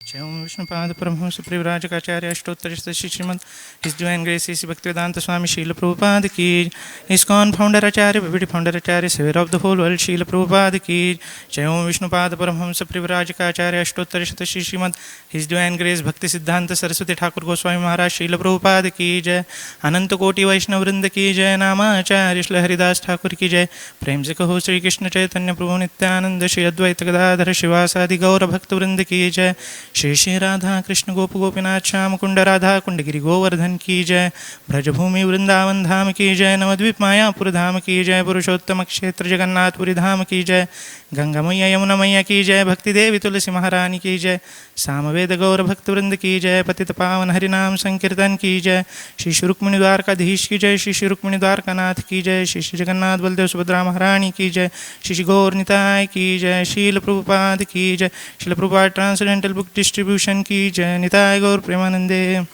जय ओम Vishnupada Paramahamsa Parivrajakacharya Ashtottara Shrimad His Divine Grace Shri Bhaktivedanta Swami Srila Prabhupada की, इस्कॉन फाउंडर आचार्य बीबीडी founder Acharya saviour of the whole world Srila Prabhupada की। जय ओम Vishnupada Paramahamsa Parivrajakacharya Ashtottara Shrimad His Divine Grace Bhakti Siddhanta Saraswati Thakur Goswami महाराज शील प्रभुपाद की जय। अनंत कोटि वैष्णव वृंद की जय। नामाचार्य श्री हरिदास ठाकुर की जय। प्रेम से कहो श्री कृष्ण चैतन्य प्रभु नित्यानंद श्री अद्वैत गदाधर शिवासादि गौर भक्त वृंद की जय। श्री श्री राधा कृष्ण गोप गोपीनाथ श्याम कुंड राधा कुंड गिरि गोवर्धन की जय। ब्रजभूमि वृंदावन धाम की जय। नवद्वीप मायापुर धाम की जय। पुरुषोत्तम क्षेत्र जगन्नाथपुरी धाम की जय। गंगा मैया यमुना मैया की जय। भक्ति देवी तुलसी महारानी की जय। सामवेद गौर भक्त वृंद की जय। पतित पावन हरिनाम संकीर्तन की जय। श्री श्री रुक्मिणी द्वारकाधीश की जय। श्री श्री रुक्मिणी द्वारकानाथ की जय। श्री श्री जगन्नाथ बलदेव सुभद्रा महारानी की जय। श्री श्री गौर निताय की जय। शील प्रभुपाद की जय। शील प्रभुपाद ट्रांसेंडेंटल बुक डिस्ट्रीब्यूशन की जय। निताय गौर प्रेमानंदे।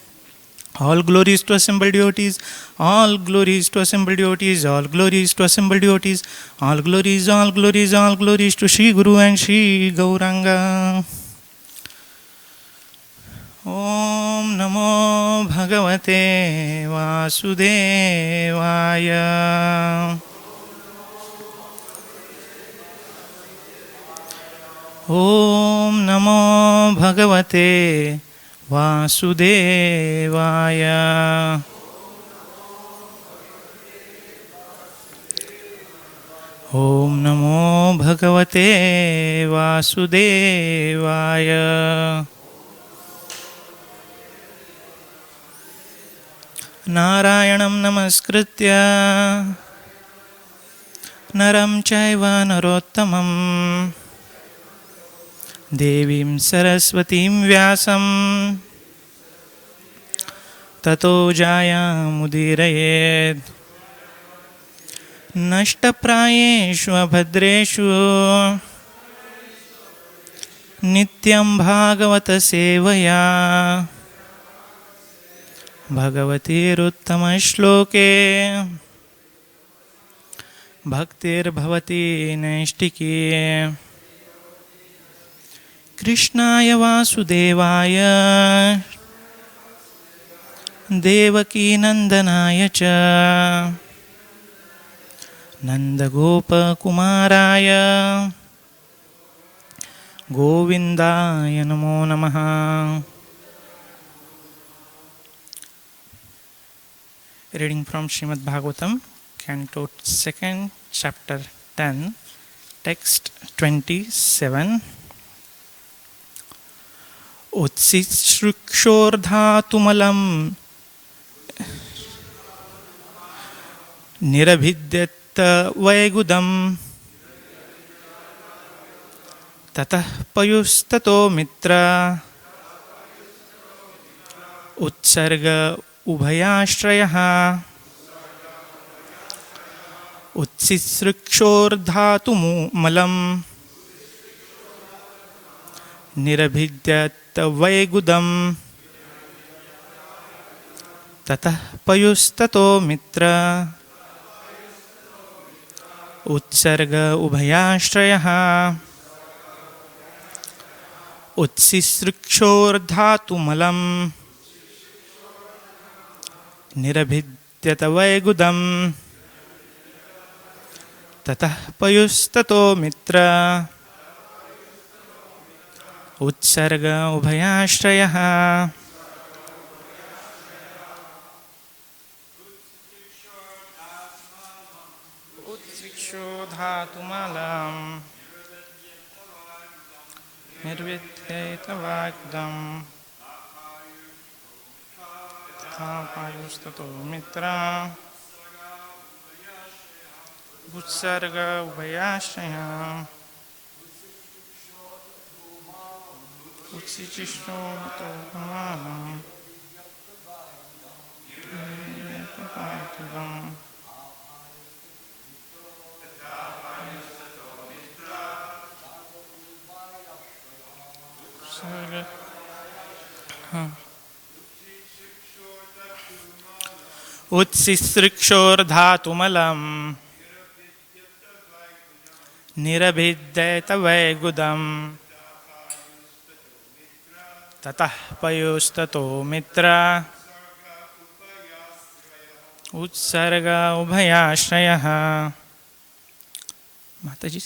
All glories to assembled devotees, all glories to assembled devotees, all glories to assembled devotees, all glories, all glories, all glories to Shri Guru and Shri Gauranga. Om Namo Bhagavate Vasudevaya. Om Namo Bhagavate Vasudevaya. Om Namo Bhagavate Vasudevaya. Narayanam namaskritya naram chaiva narottamam देवीं सरस्वतीं व्यासं ततो जायामुदीरयेत्। नष्टप्रायेषु अभद्रेषु नित्यं भागवत सेवया भगवतीरुत्तमश्लोके भक्तिर्भवति नैष्टिकी। कृष्णाय वासुदेवाय देवकीनन्दनाय च नन्दगोपकुमाराय गोविन्दाय नमो नमः। Reading from Srimad Bhagavatam, Canto 2, Chapter 10, Text 27. उत्सिश्रुक्षोर्धातुमलं निरभिद्यत वैगुदं ततः पयुस्ततो मित्र उत्सर्ग उभयाश्रयः। उत्सिश्रुक्षोर्धातुमलं निरभिद्यत वैगुदं ततः पयुस्ततो मित्र उत्सर्ग उभयाश्रयः। उत्सिश्रुक्षोर्धातुमलं निरभिद्यत वैगुदं ततः पयुस्ततो मित्र उत्सर्ग उभयाश्रयः। उत्सिक्षोर्धातुमलं निर्विद्यत वैगुदं ततः पयुस्ततो मित्र उत्सर्ग उभयाश्रयः। उत्सिक्षोर्धातुमलं निर्विद्यत वैगुदं उत्सिसृक्षोर्धातुमलं निरभिद्यत वैगुदं ततः पयोस्ततो मित्रा उत्सर्ग उभयाश्रयः. माताजी.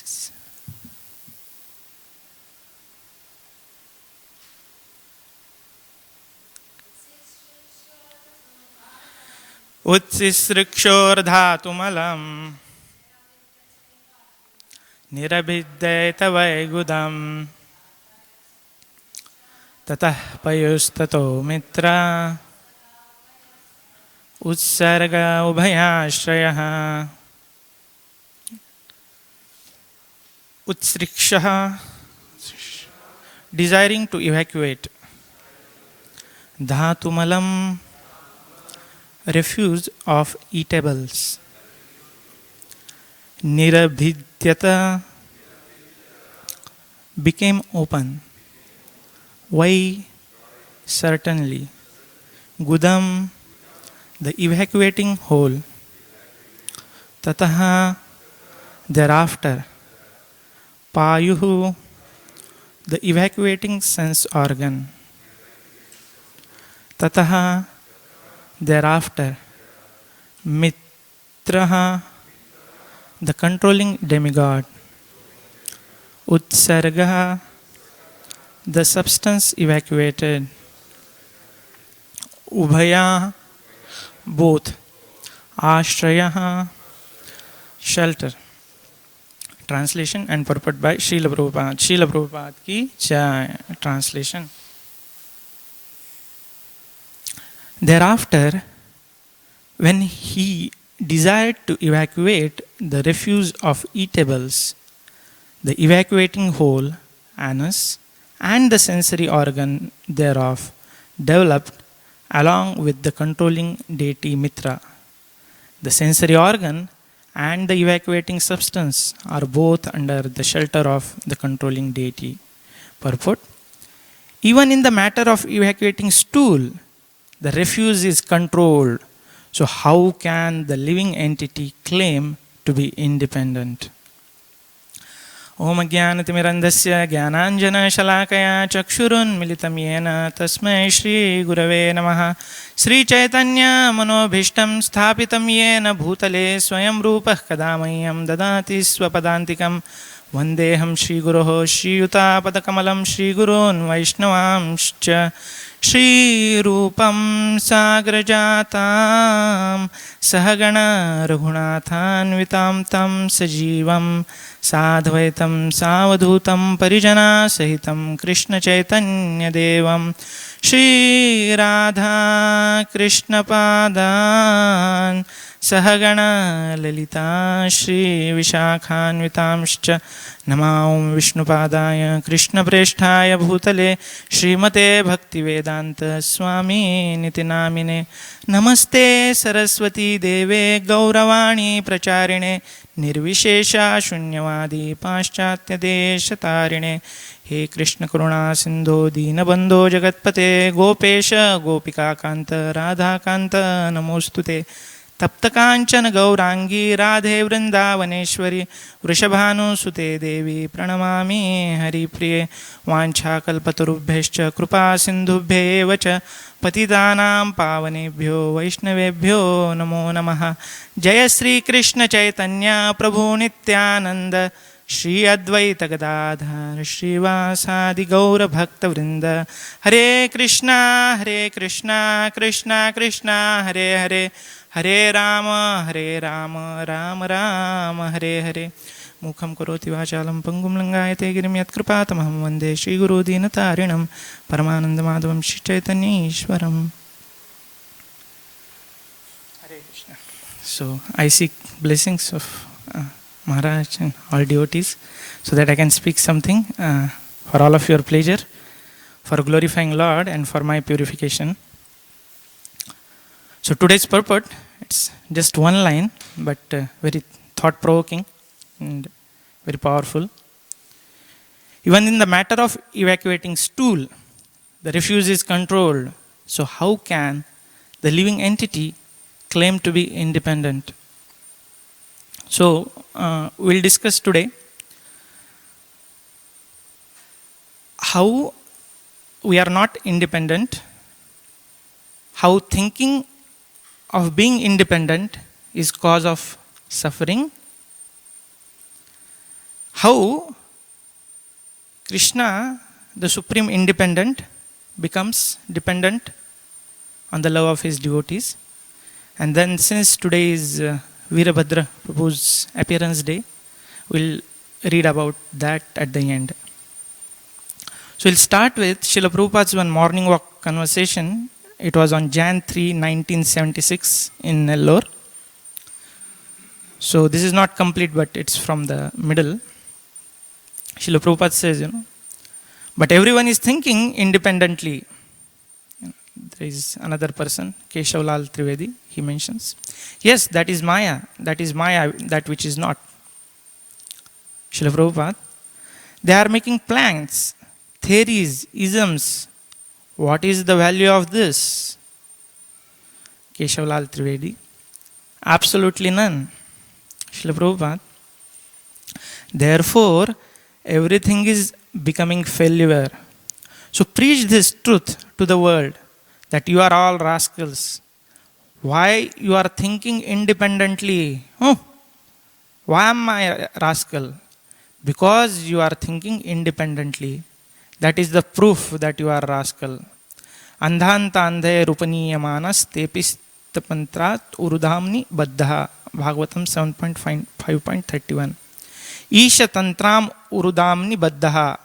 उत्सिसृक्षोर्धातुमलं निरभिद्येत वैगुदं. ततः पयोस्ततो मित्रा उत्सर्ग उभयाश्रयः. उत्सृक्षः, desiring to evacuate. Dhatumalam, refuse of eatables. Nirabhidyata, became open. Why? Certainly. Gudam, the evacuating hole. Tataha, thereafter. Payuhu, the evacuating sense organ. Tataha, thereafter. Mitraha, the controlling demigod. Utsargaha, the substance evacuated. Ubhaya, both. Ashrayaha, shelter. Translation and purport by Srila Prabhupada. Srila Prabhupada ki jai. Translation. Thereafter, when he desired to evacuate the refuse of eatables, the evacuating hole, anus, and the sensory organ thereof developed along with the controlling deity Mitra. The sensory organ and the evacuating substance are both under the shelter of the controlling deity. Purport: even in the matter of evacuating stool, the refuse is controlled. So how can the living entity claim to be independent? Om Jnanatimirandasya Jnananjana-shalakaya Chakshurunmilitam Yena Tasmai Shri Gurave Namaha. Sri Chaitanya Manobhishtam Sthapitam Yena Bhutale Swayam Rupah Kadamayyam Dadati Swapadantikam. Vandeham Shri Guroho Shri Yutapadakkamalam Shri Gurun Vaishnavamscha. Shri Rupam Sagrajatam Sahagana Raghunathanvitam Tam Sajivam Sadhvaitam Savadhutam Parijana Sahitam Krishna Chaitanya Devam Shri Radha Krishna Padan Sahagana Lalita Shri Vishakhanvitamscha. Namam Vishnupadaya Krishna Presthaya Bhutale Srimate Bhaktivedanta Swami Niti Namine. Namaste Saraswati Deve Gauravani Pracharine Nirvishesha Shunyavadi Paschatya Deshatarine. He Krishna Karuna Sindho Deenabandho Jagatpate Gopesha Gopika Kanta Radha Kanta Namostute. तप्तकांचन Gaurangi Radhe Vrindavaneshwari वृषभानुसुते देवी प्रणमामि हरिप्रिये. वाञ्छाकल्पतरुभ्यश्च कृपा सिन्धुभ्येव च पतितानां पावनेभ्यो वैष्णवेभ्यो नमो नमः. जय श्री कृष्ण चैतन्य प्रभु नित्यानंद श्री अद्वैत गदाधर श्रीवासादि गौर भक्तवृंद. हरे कृष्णा कृष्णा कृष्णा हरे हरे. हरे राम राम राम हरे हरे. मुखं करोति वाचालं पंगुं लंघायते गिरिं यत्कृपातमहं वन्दे श्रीगुरुदीनतारिणं परमानन्दमाधवं श्रीचैतन्येश्वरम्. Hare Krishna. So I seek blessings of Maharaj and all devotees so that I can speak something for all of your pleasure, for glorifying Lord and for my purification. So today's purport, it's just one line, but very thought-provoking and very powerful. Even in the matter of evacuating stool, the refuse is controlled. So how can the living entity claim to be independent? So we'll discuss today how we are not independent, how thinking of being independent is cause of suffering, how Krishna, the supreme independent, becomes dependent on the love of his devotees. And then since today is Veerabhadra Prabhu's appearance day, we'll read about that at the end. So we'll start with Srila Prabhupada's one morning walk conversation. It was on Jan 3, 1976 in Nellore. So this is not complete, but it's from the middle. Srila Prabhupada says, but everyone is thinking independently. There is another person, Keshav Lal Trivedi, he mentions. Yes, that is Maya. That is Maya, that which is not. Srila Prabhupada, they are making plans, theories, isms. What is the value of this? Keshav Lal Trivedi, absolutely none. Srila Prabhupada, therefore, everything is becoming failure. So preach this truth to the world, that you are all rascals. Why you are thinking independently? Oh, why am I a rascal? Because you are thinking independently. That is the proof that you are rascal. Andhanta andhe rupaniyamanas tepistapantrat urudhamni baddha. Bhagavatam 7.5.31. Isha tantram urudhamni baddha.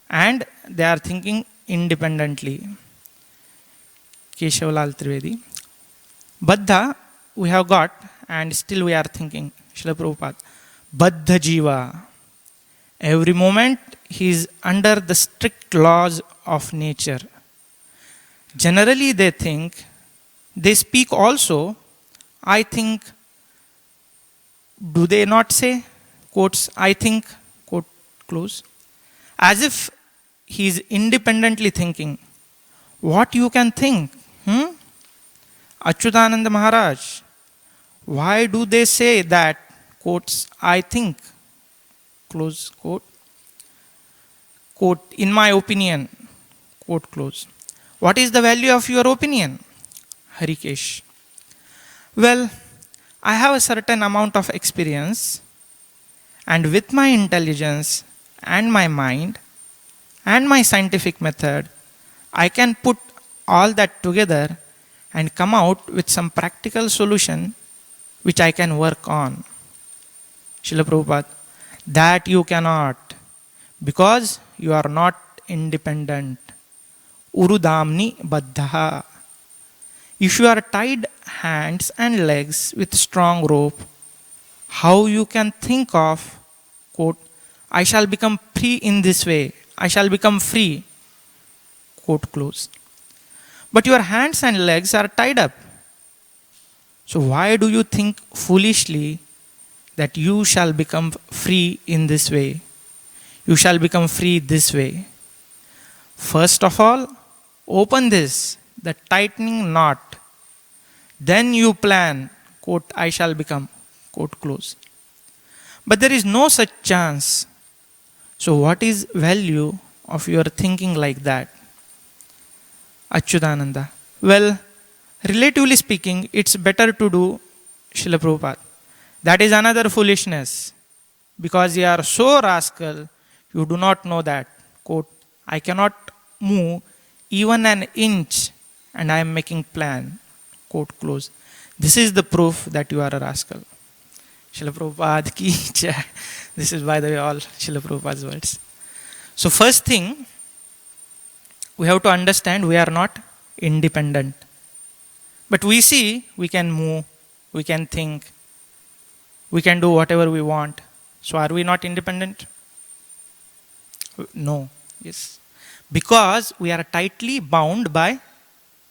And they are thinking independently. Keshav Lal Trivedi. Baddha we have got, and still we are thinking. Srila Prabhupada. Baddha Jiva. Every moment he is under the strict laws of nature. Generally they think, they speak also, I think, do they not say? Quotes, I think, quote close. As if he is independently thinking. What you can think? Achyutananda Maharaj. Why do they say that? Quotes, I think, close quote. Quote, in my opinion, quote close. What is the value of your opinion? Harikesh. Well, I have a certain amount of experience, and with my intelligence and my mind and my scientific method, I can put all that together and come out with some practical solution which I can work on. Srila Prabhupada, that you cannot, because you are not independent. Urudhamni baddha. If you are tied hands and legs with strong rope, how you can think of, quote, I shall become free in this way, I shall become free, quote close. But your hands and legs are tied up. So why do you think foolishly that you shall become free in this way? You shall become free this way. First of all, open this, the tightening knot. Then you plan, quote, I shall become, quote close. But there is no such chance. So what is value of your thinking like that? Achyutananda. Well, relatively speaking, it's better to do Srila Prabhupada. That is another foolishness. Because you are so rascal, you do not know that. Quote, I cannot move even an inch and I am making plan. Quote close. This is the proof that you are a rascal. Srila Prabhupada ki jai. This is, by the way, all Srila Prabhupada's words. So first thing, we have to understand we are not independent. But we see we can move, we can think, we can do whatever we want. So are we not independent? No. Yes. Because we are tightly bound by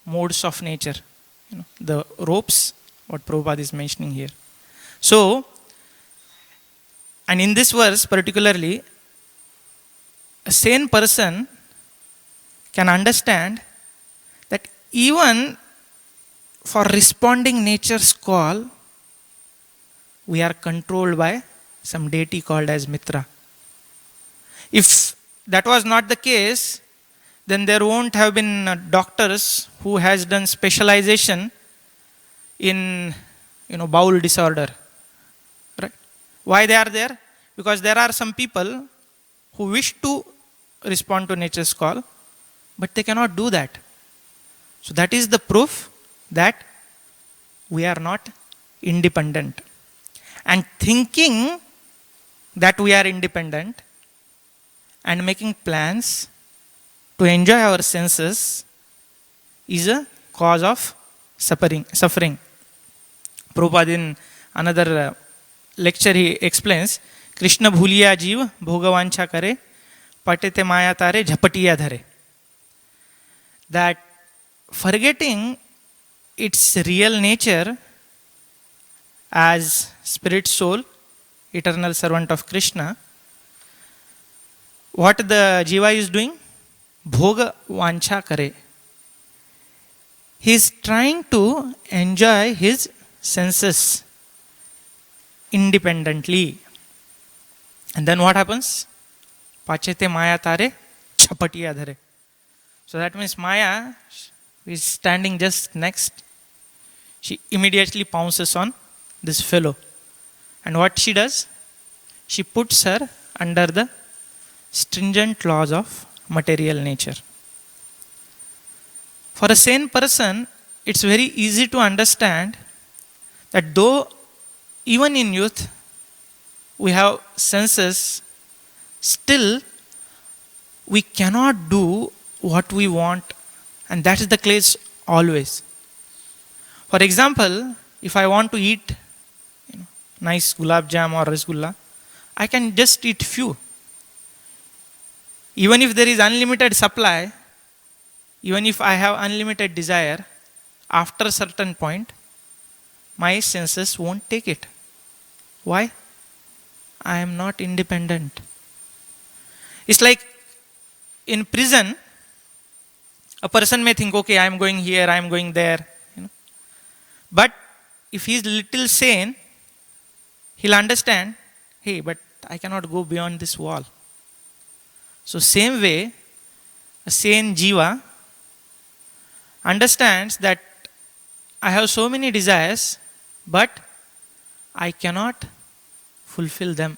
modes of nature. The ropes, what Prabhupada is mentioning here. So, and in this verse particularly, a sane person can understand that even for responding nature's call, we are controlled by some deity called as Mitra. If that was not the case, then there won't have been doctors who has done specialization in bowel disorder, right? Why they are there? Because there are some people who wish to respond to nature's call, but they cannot do that. So that is the proof that we are not independent. And thinking that we are independent and making plans to enjoy our senses is a cause of suffering. Prabhupada in another lecture he explains, Krishna bhuliya jeev bhogavancha kare, patete maya tare jhapatiya dhare. That forgetting its real nature as spirit soul, eternal servant of Krishna, what the jiva is doing? Bhoga vancha kare. He is trying to enjoy his senses independently. And then what happens? Pachete maya tare chapatiya dhare. So that means Maya is standing just next. She immediately pounces on this fellow. And what she does? She puts her under the stringent laws of material nature. For a sane person, it's very easy to understand that though even in youth we have senses, still we cannot do what we want, and that is the case always. For example, if I want to eat nice gulab jam or rasgulla, I can just eat few. Even if there is unlimited supply, even if I have unlimited desire, after a certain point, my senses won't take it. Why? I am not independent. It's like in prison, a person may think, okay, I am going here, I am going there. But if he is little sane, he'll understand, hey, but I cannot go beyond this wall. So same way, a sane jiva understands that I have so many desires, but I cannot fulfill them.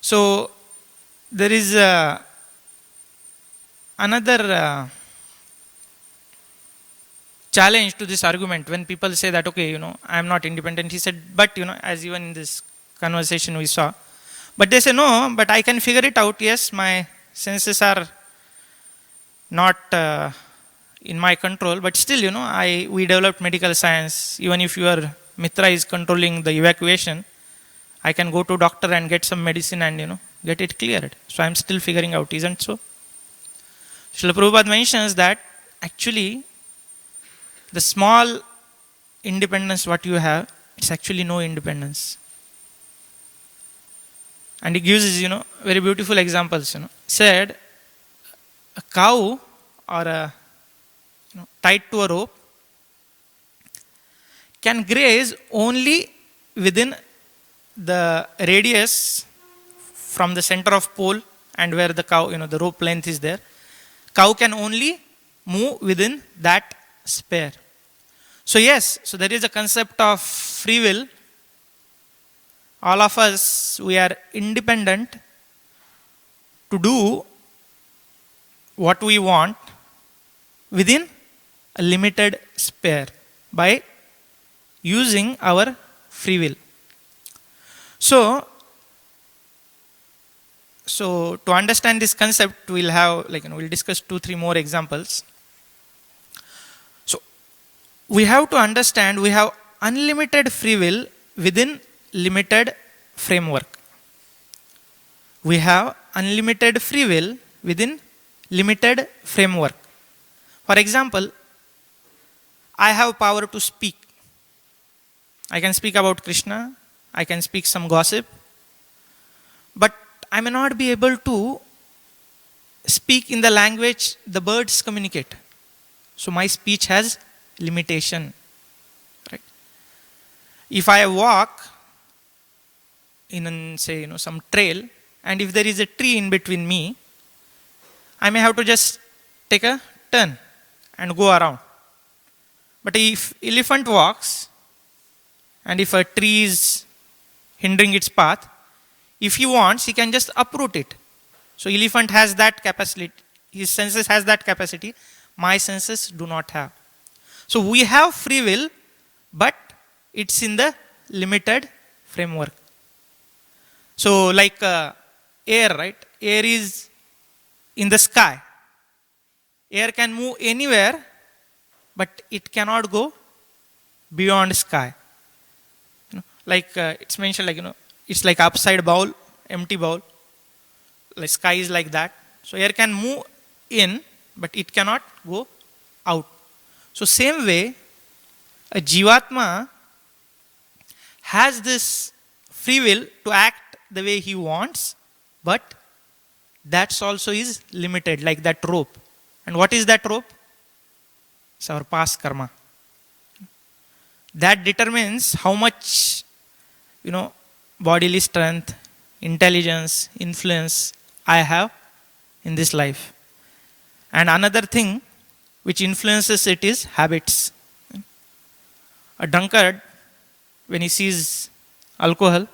So there is another challenge to this argument when people say that, okay, I am not independent. He said, but, as even in this conversation we saw, but they say, no, but I can figure it out. Yes, my senses are not in my control, but still, we developed medical science. Even if your mitra is controlling the evacuation, I can go to doctor and get some medicine and, get it cleared. So I'm still figuring out, isn't so? Srila Prabhupada mentions that actually the small independence what you have, it's actually no independence. And he gives, very beautiful examples, Said, a cow or a, tied to a rope can graze only within the radius from the center of pole and where the cow, the rope length is there. Cow can only move within that sphere. So yes, so there is a concept of free will. All of us, we are independent to do what we want within a limited sphere by using our free will. So to understand this concept, we'll have, we'll discuss 2-3 more examples. So we have to understand we have unlimited free will within limited framework. We have unlimited free will within limited framework. For example, I have power to speak. I can speak about Krishna, I can speak some gossip, but I may not be able to speak in the language the birds communicate. So my speech has limitation. Right? If I walk in, say, some trail, and if there is a tree in between me I may have to just take a turn and go around. But if elephant walks, and if a tree is hindering its path, if he wants, he can just uproot it. So elephant has that capacity. His senses has that capacity. My senses do not have. So we have free will, but it's in the limited framework. So like air, right? Air is in the sky. Air can move anywhere, but it cannot go beyond sky. Like it's mentioned, like it's like upside bowl, empty bowl. Like sky is like that. So air can move in, but it cannot go out. So same way, a jivatma has this free will to act the way he wants, but that's also is limited, like that rope. And what is that rope? It's our past karma. That determines how much, bodily strength, intelligence, influence I have in this life. And another thing which influences it is habits. A drunkard, when he sees alcohol,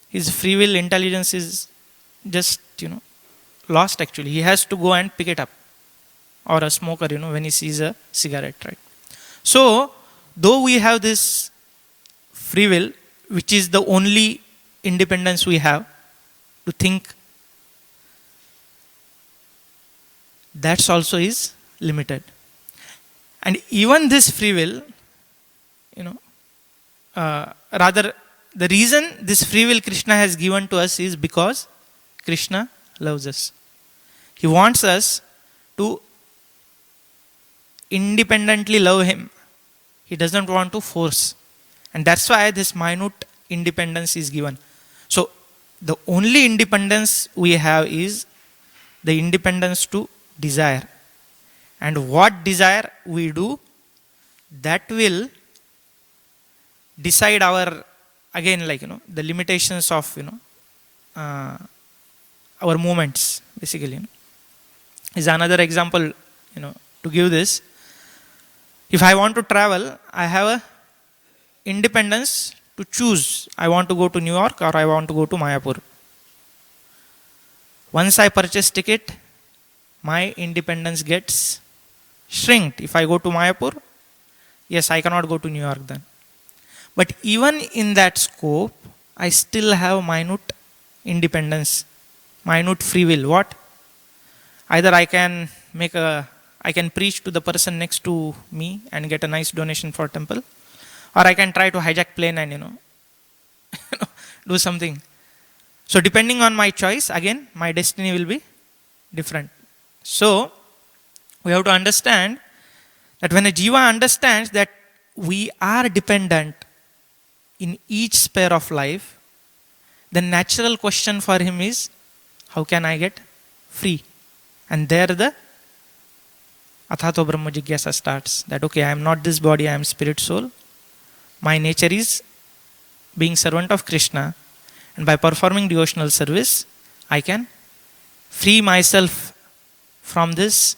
his free will intelligence is just, lost actually. He has to go and pick it up. Or a smoker, when he sees a cigarette, right? So, though we have this free will, which is the only independence we have to think, that's also is limited. And even this free will, rather the reason this free will Krishna has given to us is because Krishna loves us. He wants us to independently love him. He doesn't want to force. And that's why this minute independence is given. So the only independence we have is the independence to desire. And what desire we do, that will decide our, again, like, the limitations of, our movements, basically. Is another example, to give this. If I want to travel, I have a independence to choose. I want to go to New York or I want to go to Mayapur. Once I purchase ticket, my independence gets shrinked. If I go to Mayapur, yes, I cannot go to New York then. But even in that scope, I still have minute independence, minute free will. What? Either I can preach to the person next to me and get a nice donation for temple, or I can try to hijack plane and do something. So depending on my choice, again, my destiny will be different. So we have to understand that when a jiva understands that we are dependent in each sphere of life, the natural question for him is, how can I get free? And there the Athato Brahma Jigyasa starts. That, okay, I am not this body, I am spirit soul. My nature is being servant of Krishna. And by performing devotional service, I can free myself from this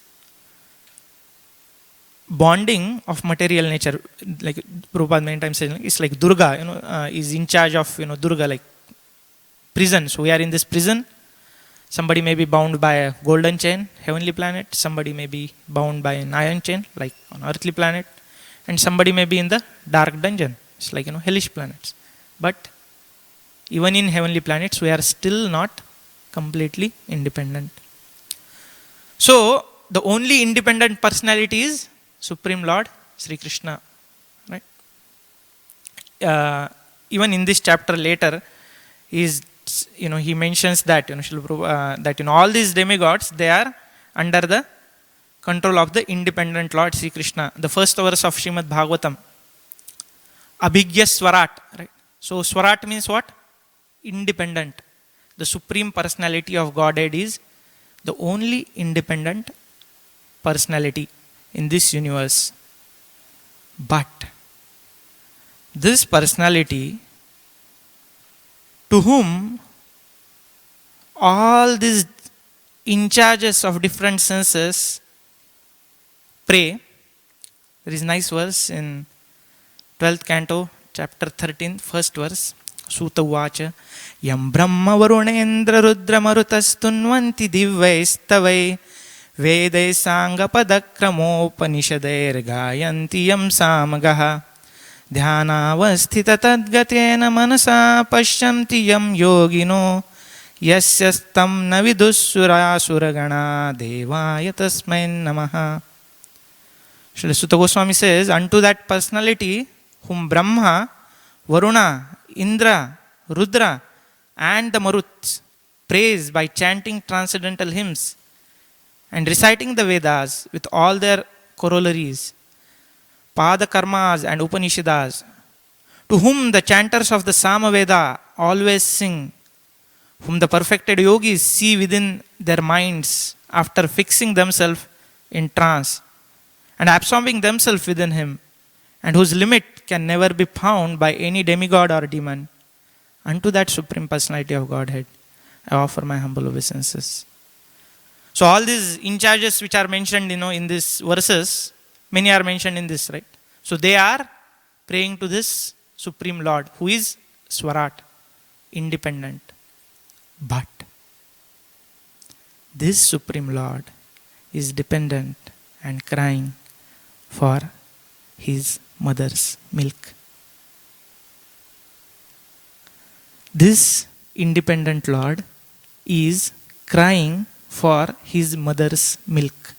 bonding of material nature. Like Prabhupada many times says, it's like Durga, is in charge of, Durga, like prison. So we are in this prison. Somebody may be bound by a golden chain, heavenly planet. Somebody may be bound by an iron chain, like on earthly planet. And somebody may be in the dark dungeon. It's like, hellish planets. But even in heavenly planets, we are still not completely independent. So, the only independent personality is Supreme Lord Sri Krishna. Right? Even in this chapter later, he mentions that, that all these demigods, they are under the control of the independent Lord Sri Krishna. The first verse of Srimad Bhagavatam, Abhigya Swarat. Right? So Swarat means what? Independent. The Supreme Personality of Godhead is the only independent personality in this universe. But this personality, to whom all these in charges of different senses pray. There is a nice verse in 12th canto, chapter 13, first verse. Suta Uvacha Yam Brahma Varunendra Rudra Marutastunvanti Divvaistavai Vedai Sanga Padakramopanishadair Gayanti Yam Samagaha Dhyanavasthita Tadgatena Manasa Pashyanti Yam Yogino Yasyastam Navidussura Suragana Devaya Tasmai Namaha. Srila Suta Goswami says, unto that personality whom Brahma, Varuna, Indra, Rudra and the Maruts praise by chanting transcendental hymns and reciting the Vedas with all their corollaries, Pada Karmas and Upanishads, to whom the chanters of the Samaveda always sing, whom the perfected yogis see within their minds after fixing themselves in trance and absorbing themselves within him, and whose limit can never be found by any demigod or demon. Unto that Supreme Personality of Godhead, I offer my humble obeisances. So all these in charges which are mentioned, in these verses, many are mentioned in this, right? So they are praying to this Supreme Lord, who is Swarat, independent. But this Supreme Lord is dependent and crying for his mother's milk. This independent Lord is crying for his mother's milk.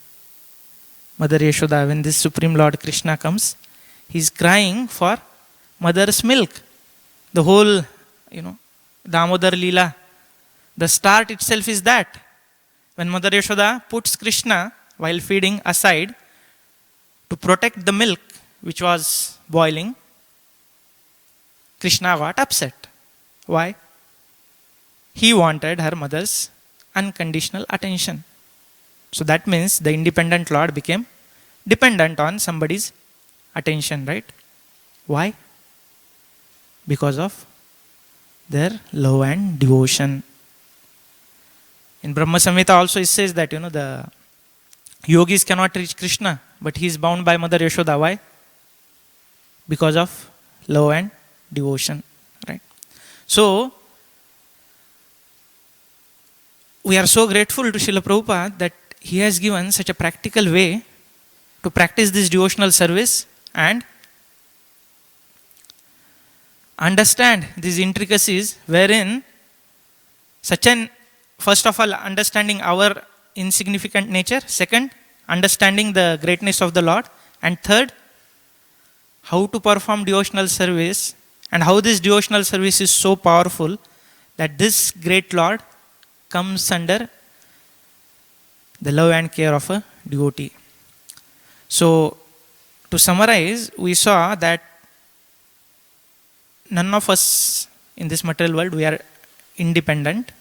Mother Yashoda, when this Supreme Lord Krishna comes, he is crying for mother's milk. The whole, Damodar Leela, the start itself is that. When Mother Yashoda puts Krishna while feeding aside to protect the milk which was boiling, Krishna got upset. Why? He wanted her mother's unconditional attention. So that means the independent Lord became dependent on somebody's attention, right? Why? Because of their love and devotion. In Brahma Samhita also it says that, the yogis cannot reach Krishna, but he is bound by Mother Yashoda. Why? Because of love and devotion, right? So, we are so grateful to Srila Prabhupada that he has given such a practical way to practice this devotional service and understand these intricacies, wherein first of all, understanding our insignificant nature, second, understanding the greatness of the Lord, and third, how to perform devotional service, and how this devotional service is so powerful that this great Lord comes under the love and care of a devotee. So, to summarize, we saw that none of us in this material world, we are independent.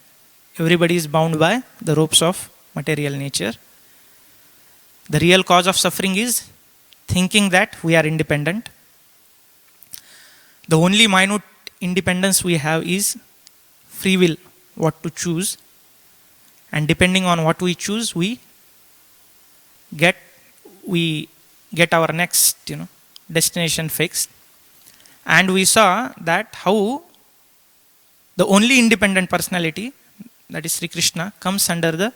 Everybody is bound by the ropes of material nature. The real cause of suffering is thinking that we are independent. The only minute independence we have is free will, what to choose. And depending on what we choose, we get our next, destination fixed. And we saw that how the only independent personality, that is Sri Krishna, comes under the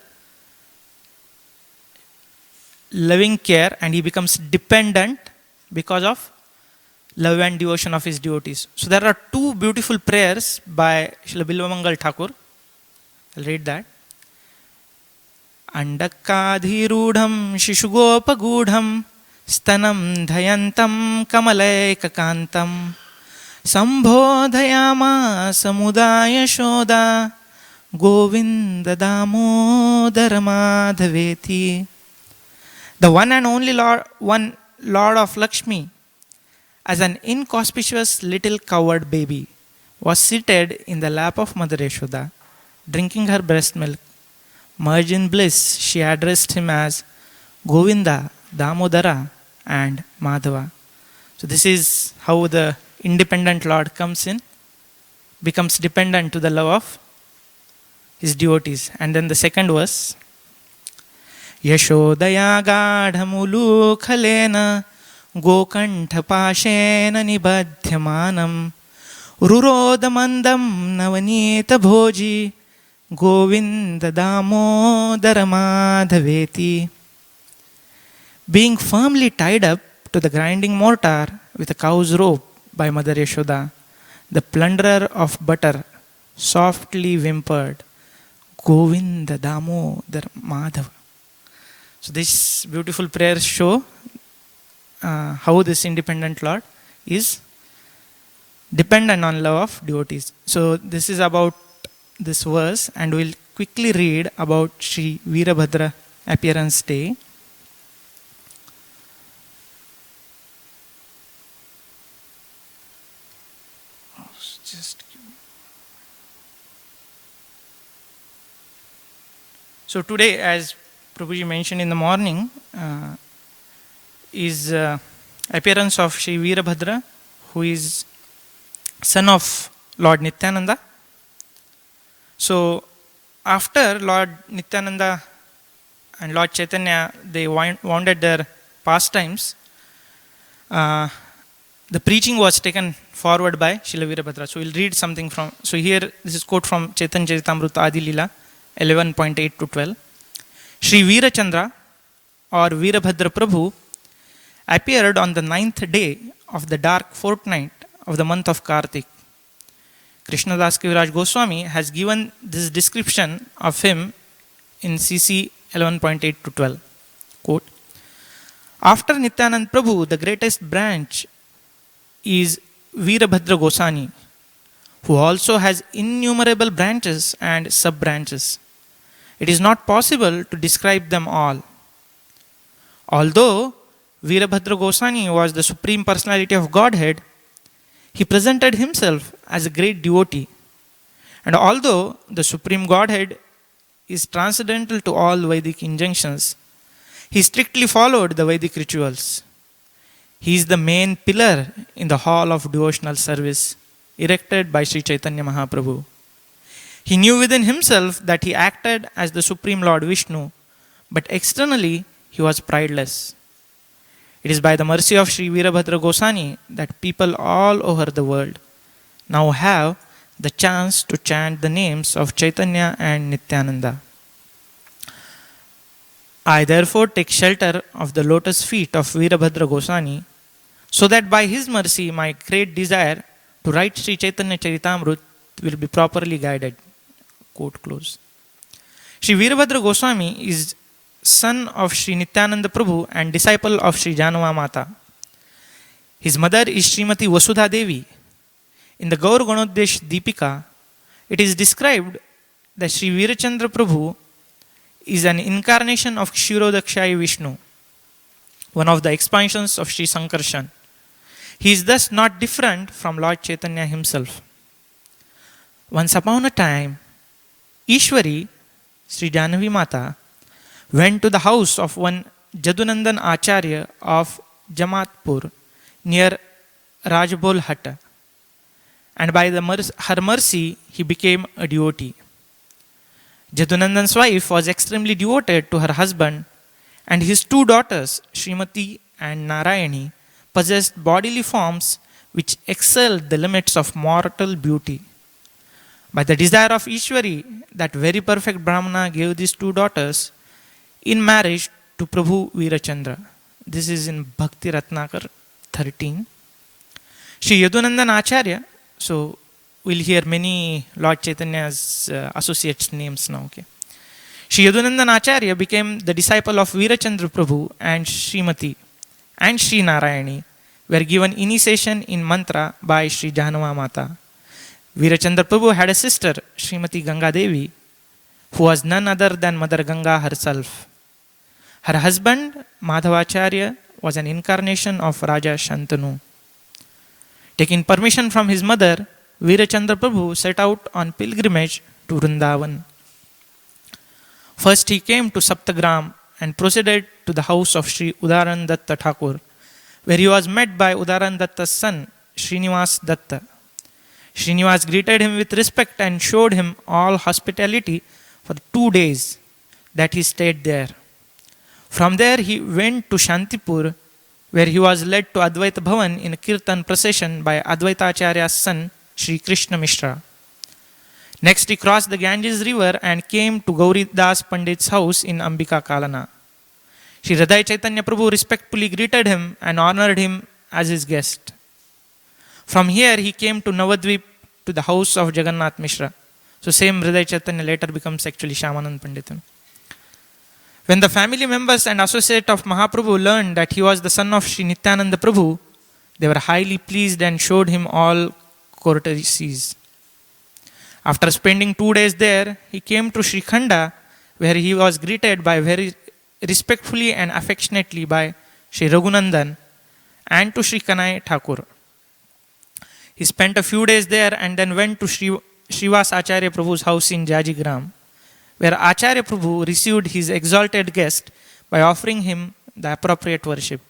loving care, and he becomes dependent because of love and devotion of his devotees. So there are two beautiful prayers by Srila Bilvamangal Thakur. I'll read that. Andakadhirudham shishugopagudham stanam dhayantam kamalaikakantam sambodhayama samudaya shoda govinda damodara madhaveti. The one and only Lord of Lakshmi, as an inconspicuous little coward baby, was seated in the lap of Mother Yashoda, drinking her breast milk. Merged in bliss, she addressed him as Govinda, Damodara, and Madhava. So this is how the independent Lord comes in, becomes dependent to the love of his devotees. And then the second verse, यशोदया गाढमुलूखलेन गोकण्ठपाशेन निबध्यमानं रुरोदमन्दं नवनीतभोजी गोविन्ददामोदरमाधवेति. Being firmly tied up to the grinding mortar with a cow's rope by Mother Yashoda, the plunderer of butter softly whimpered, Govinda Damodar Madhava. So these beautiful prayers show how this independent Lord is dependent on love of devotees. So this is about this verse, and we'll quickly read about Sri Veerabhadra appearance day. So today, as Prabhuji mentioned in the morning, is appearance of Sri Veerabhadra, who is son of Lord Nityananda. So after Lord Nityananda and Lord Chaitanya, they wounded their pastimes, the preaching was taken forward by Srila Veerabhadra. So we'll read something from, so here this is quote from Chaitanya Charitamrita Adi Leela 11.8 to 12. Sri Veerachandra or Veerabhadra Prabhu appeared on the 9th day of the dark fortnight of the month of Kartik. Krishnadas Kaviraj Goswami has given this description of him in CC 11.8 to 12. Quote, after Nityanand Prabhu, the greatest branch is Veerabhadra Goswami, who also has innumerable branches and sub-branches. It is not possible to describe them all. Although Veerabhadra Goswami was the Supreme Personality of Godhead, he presented himself as a great devotee. And although the Supreme Godhead is transcendental to all Vedic injunctions, he strictly followed the Vedic rituals. He is the main pillar in the hall of devotional service erected by Sri Chaitanya Mahaprabhu. He knew within himself that he acted as the Supreme Lord Vishnu, but externally he was prideless. It is by the mercy of Sri Veerabhadra Goswami that people all over the world now have the chance to chant the names of Chaitanya and Nityananda. I therefore take shelter of the lotus feet of Veerabhadra Goswami, so that by his mercy my great desire to write Sri Chaitanya Charitamrita will be properly guided. Quote close. Sri Veerabhadra Goswami is son of Sri Nityananda Prabhu and disciple of Sri Janava Mata. His mother is Srimati Vasudha Devi. In the Gaur Ganodesh Deepika, it is described that Sri Veerachandra Prabhu is an incarnation of Kshirodakshai Vishnu, one of the expansions of Sri Sankarshan. He is thus not different from Lord Chaitanya himself. Once upon a time, Ishwari, Sri Jahnavi Mata, went to the house of one Jadunandan Acharya of Jamatpur near Rajbol Hatta, and by her mercy he became a devotee. Jadunandan's wife was extremely devoted to her husband, and his two daughters, Srimati and Narayani, possessed bodily forms which excelled the limits of mortal beauty. By the desire of Ishwari, that very perfect Brahmana gave these two daughters in marriage to Prabhu Veerachandra. This is in Bhakti Ratnakar 13. Sri Yadunandan Acharya, so we'll hear many Lord Chaitanya's associates' names now. Okay. Sri Yadunandan Acharya became the disciple of Veerachandra Prabhu, and Srimati and Sri Narayani were given initiation in mantra by Sri Janava Mata. Veerachandra Prabhu had a sister, Srimati Ganga Devi, who was none other than Mother Ganga herself. Her husband, Madhavacharya, was an incarnation of Raja Shantanu. Taking permission from his mother, Veerachandra Prabhu set out on pilgrimage to Vrindavan. First he came to Saptagram and proceeded to the house of Sri Udaran Datta Thakur, where he was met by Udaran Datta's son, Srinivas Datta. Srinivas greeted him with respect and showed him all hospitality for the 2 days that he stayed there. From there he went to Shantipur, where he was led to Advaita Bhavan in a kirtan procession by Advaita Acharya's son, Sri Krishna Mishra. Next he crossed the Ganges river and came to Gauri Das Pandit's house in Ambika Kalana. Sri Hriday Chaitanya Prabhu respectfully greeted him and honored him as his guest. From here he came to Navadvip to the house of Jagannath Mishra. So same Hriday Chaitanya later becomes actually Shyamanand Pandit. When the family members and associates of Mahaprabhu learned that he was the son of Sri Nityananda Prabhu, they were highly pleased and showed him all courtesies. After spending 2 days there, he came to Sri Khanda, where he was greeted by very respectfully and affectionately by Sri Raghunandan and to Sri Kanai Thakur. He spent a few days there and then went to Srivas Acharya Prabhu's house in Jajigram, where Acharya Prabhu received his exalted guest by offering him the appropriate worship.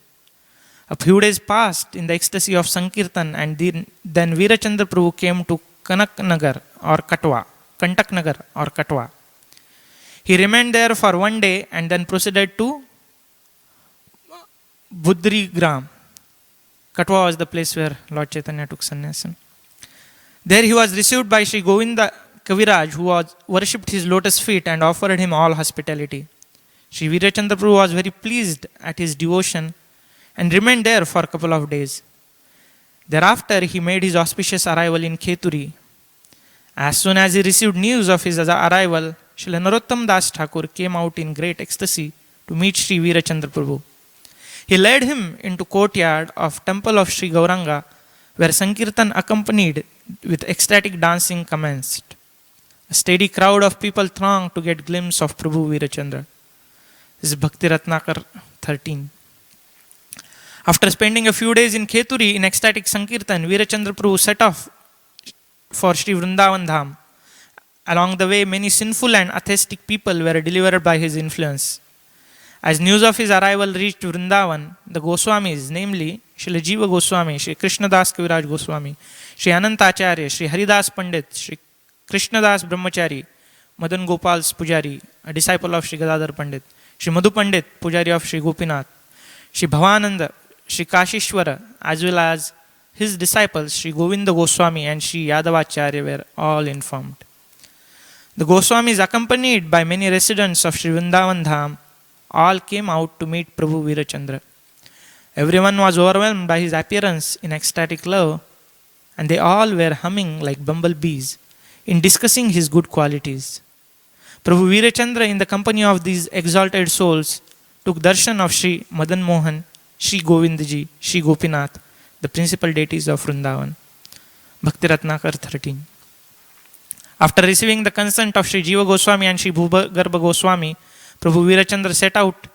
A few days passed in the ecstasy of Sankirtan, and then Veerachandra Prabhu came to Kantaknagar or Katwa. He remained there for 1 day and then proceeded to Budrigram. Katwa was the place where Lord Chaitanya took sannyas. There he was received by Sri Govinda Kaviraj, who worshipped his lotus feet and offered him all hospitality. Sri Veerachandra Prabhu was very pleased at his devotion and remained there for a couple of days. Thereafter he made his auspicious arrival in Kheturi. As soon as he received news of his arrival, Srila Narottam Das Thakur came out in great ecstasy to meet Sri Veerachandra Prabhu. He led him into courtyard of temple of Sri Gauranga, where Sankirtan accompanied with ecstatic dancing commenced. A steady crowd of people thronged to get glimpse of Prabhu Veerachandra. This is Bhakti Ratnakar 13. After spending a few days in Kheturi in ecstatic Sankirtan, Veerachandra Prabhu set off for Sri Vrindavan Dham. Along the way, many sinful and atheistic people were delivered by his influence. As news of his arrival reached Vrindavan, the Goswamis, namely Srila Jiva Goswami, Sri Krishnadas Kaviraj Goswami, Sri Anantacharya, Sri Haridas Pandit, Sri Krishnadas Brahmachari, Madan Gopal's Pujari, a disciple of Sri Gadadhar Pandit, Sri Madhu Pandit, Pujari of Sri Gopinath, Sri Bhavananda, Sri Kashishwara, as well as his disciples Sri Govinda Goswami and Sri Yadavacharya were all informed. The Goswamis, accompanied by many residents of Sri Vrindavan Dham, all came out to meet Prabhu Veerachandra. Everyone was overwhelmed by his appearance in ecstatic love, and they all were humming like bumblebees in discussing his good qualities. Prabhu Veerachandra, in the company of these exalted souls, took darshan of Sri Madan Mohan, Sri Govindaji, Sri Gopinath, the principal deities of Vrindavan. Bhakti Ratnakar 13. After receiving the consent of Sri Jiva Goswami and Sri Bhubagarbha Goswami, Prabhu Veerachandra set out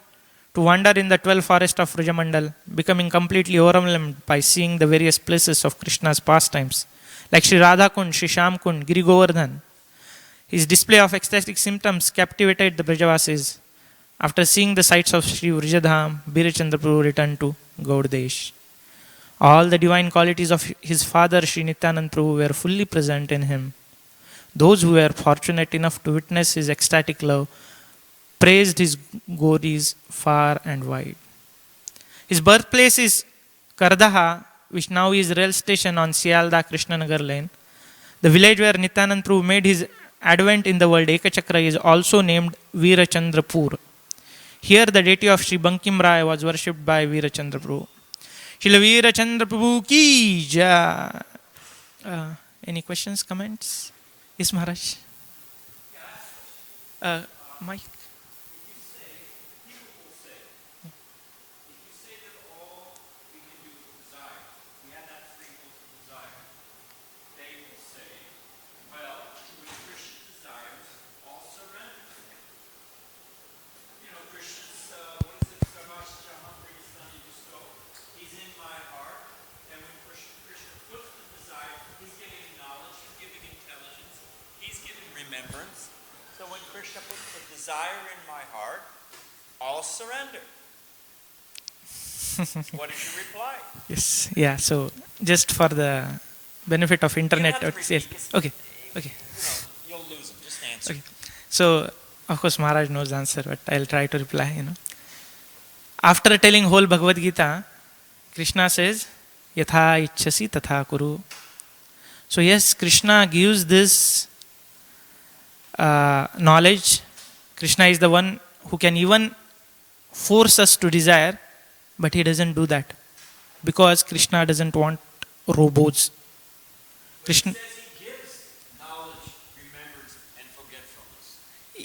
to wander in the 12 forests of Vrajamandal, becoming completely overwhelmed by seeing the various places of Krishna's pastimes, like Sri Radha Kund, Sri Shyam Kund, Giri Govardhan. His display of ecstatic symptoms captivated the Brajavasis. After seeing the sights of Sri Vrijadham, Veerachandra Prabhu returned to Gaudadesh. All the divine qualities of his father Sri Nityanand Prabhu were fully present in him. Those who were fortunate enough to witness his ecstatic love praised his glories far and wide. His birthplace is Kardaha, which now is rail station on Sialda Krishnanagar lane. The village where Nityanand Prabhu made his advent in the world, Ekachakra, is also named Veerachandrapur. Here the deity of Sri Bankim Rai was worshipped by Veerachandra Prabhu. Srila Veerachandra Prabhu ki jai. Any questions, comments? Yes, Maharaj. Mike. So when Krishna puts the desire in my heart, I'll surrender. What is your reply? Yes, yeah, so just for the benefit of internet. Yes. Okay. You'll lose them. Just answer. Okay. So, of course, Maharaj knows the answer, but I'll try to reply, After telling whole Bhagavad Gita, Krishna says, Yatha ichchasi tatha kuru. So yes, Krishna gives this knowledge. Krishna is the one who can even force us to desire, but he doesn't do that because Krishna doesn't want robots. Krishna. He says he gives knowledge, remembrance, and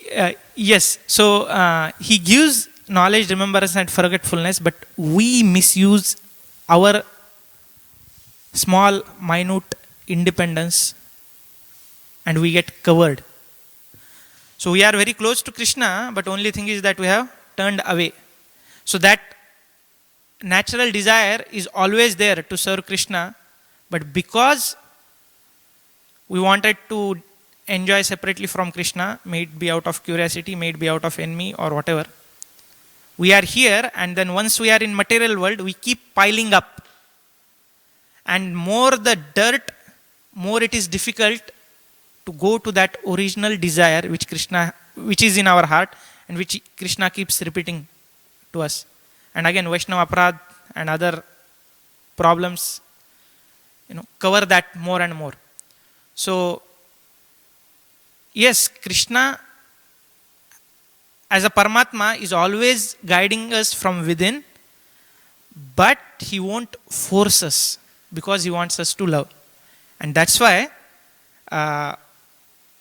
forgetfulness. Yes, so he gives knowledge, remembrance, and forgetfulness, but we misuse our small, minute independence and we get covered. So we are very close to Krishna, but only thing is that we have turned away. So that natural desire is always there to serve Krishna, but because we wanted to enjoy separately from Krishna, may it be out of curiosity, may it be out of envy or whatever, we are here, and then once we are in material world, we keep piling up. And more the dirt, more it is difficult to go to that original desire which is in our heart and which Krishna keeps repeating to us. And again, Vaishnava Aparadh and other problems, cover that more and more. So, yes, Krishna as a Paramatma is always guiding us from within, but he won't force us because he wants us to love. And that's why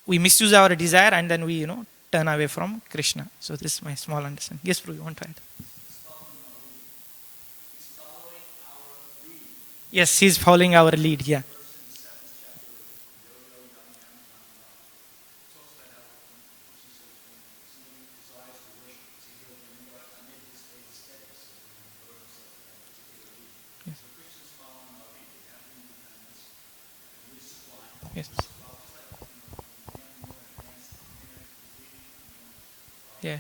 we misuse our desire and then we, turn away from Krishna. So this is my small understanding. Yes, Prabhu, you want to add? Yes, he's following our lead, yeah. Yes. Yeah.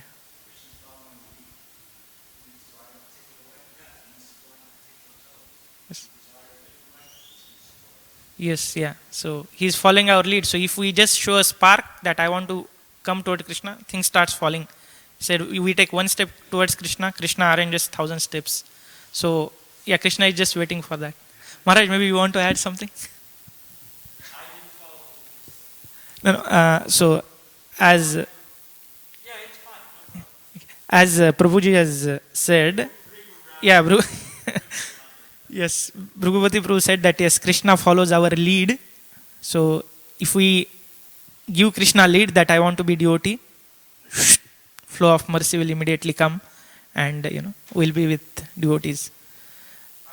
Yes. Yes, yeah. So he's following our lead. So if we just show a spark that I want to come toward Krishna, things starts falling. He said we take one step towards Krishna, Krishna arranges 1,000 steps. So yeah, Krishna is just waiting for that. Maharaj, maybe you want to add something? No, so as Prabhuji has said, yeah, yes, Bhrugupati Prabhu said that yes, Krishna follows our lead. So if we give Krishna lead that I want to be devotee, flow of mercy will immediately come, and we'll be with devotees.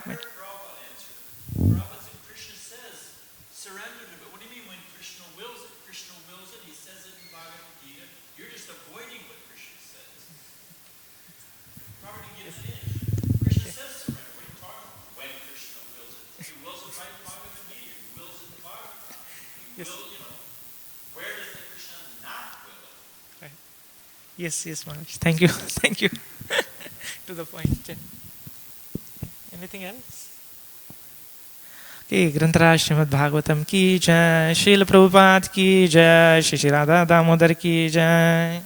I heard Prabhupada answer. Prabhupada said Krishna says, surrender to it. What do you mean when Krishna wills it? Krishna wills it, he says it in Bhagavad Gita. You're just avoiding what Krishna says. Prabhupada gives it in. Krishna says surrender. What are you talking about? When Krishna wills it. He wills it right in Bhagavad Gita. He wills it in Bhagavad Gita. He will, where does the Krishna not will it? Yes, Maharaj. Thank you. Thank you. To the point. Anything else? Okay, Grantaraj Srimad Bhagavatam ki jai, Srila Prabhupada ki jai, Shri Radha Damodar ki jai.